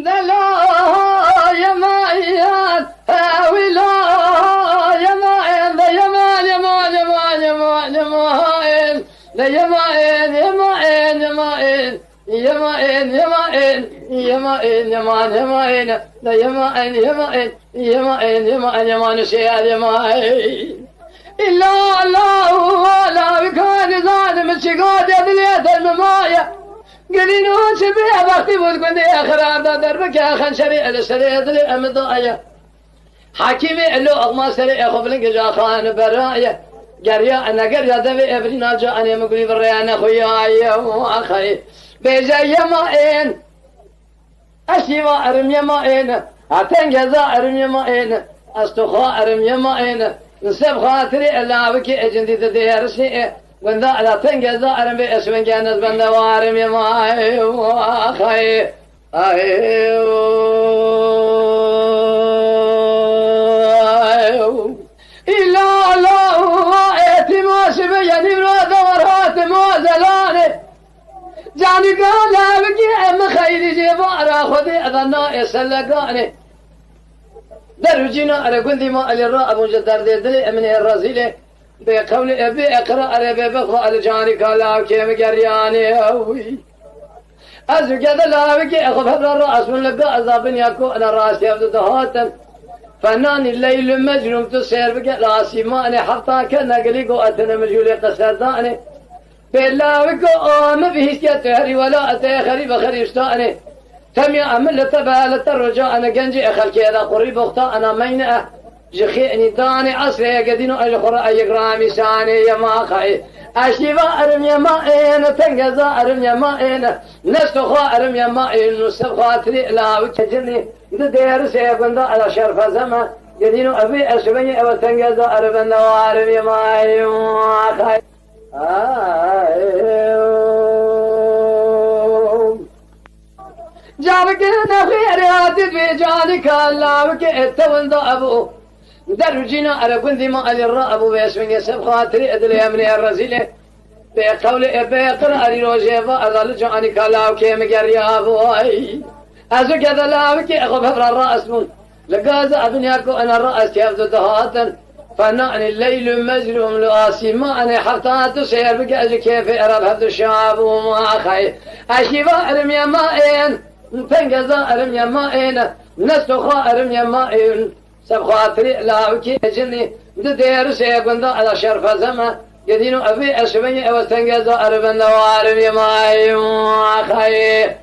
لا يا مايان ولا يا مايان لا يا مان يا مان يا مان يا مان يا مان لا يا مان يا مان يا مان يا مان يا مان يا مان يا مان يا مان لا يا مان يا مان يا مان يا مان يا مان شيء يا مان إلا الله ولا بكون ظالم شقاد يدليت المماية قلينو شبيه بختي بودكن يا خراب دربك يا خن شريع الشريع دلي أمضايا حكيمي اللو أغما سريع خفلنك جا خان برايا قريا أنا قريا دبي أبرينا جاءني مقلي بريانا خيايا وأخي بيجا يمائين أشيوا أرم يمائين أتنجزا أرم يمائين أستخاء أرم يمائين نسب خاطري الله بكي أجندي تديرسي وندا لا تنجزا أرم بأسمن جانس بندوارم يمائي وأخي إلا الله اتماس بيني ورادورات موزلاني جاني قال لا بكي أم خيري جبارا خذي أظنا يسلقاني درجنا على كل ما الرأب مجدر دلي من الرزيلة بقول أبي أقرأ على بقرأ الجاني قال لا كيم قرياني أوي أزو كذا لا بكي أخذ هذا الرأس من لقاء أذابن يكو أنا راسي أبدو دهاتا فنان الليل مجنون تسير بك راسي ماني حتى كان قليقو أتنا مجولي قصر داني بالله بكو ما فيش كتهري ولا أتيخري بخري اشتاني تمي أمل تبالة الرجاء أنا جنجي أخل كذا قريب أخطاء أنا مينة جخيني داني عصري قدينو أجخر أي قرامي ساني يا ما خي أشيبا أرم يا مائن تنقذا أرم يا مائن نستخا أرم يا مائن نستخا تريلا وكجني دير سيكون على شرف زمان قدينو أبي أسبني أو تنقذا أرم وأرم يا مائن خي جابك نخير هاتف جانك الله وكئت ولد أبو درجنا على كل ما على الرأب ويسمن يسب خاطري أدلي من الرزيلة بقول بقرأ روجيفا أظل جانك الله وكيم قريا أبوي أزو كذا لا وكي أخفر الرأس من لقاز أبنياكو أنا الرأس يبدو دهاتا فنان الليل مجلوم لآسي ما أنا حتى تسير بقاز كيف أرب هذا الشعب وما خير أشيبا أرم يا مائن تنقذا أرم يا مائن نستخا أرم يا مائن سب خاطري لا وكي جني دير سيكون على شرف زمان يدينو أبي أسبني أو تنقذا أرم وأرم يا مائن خير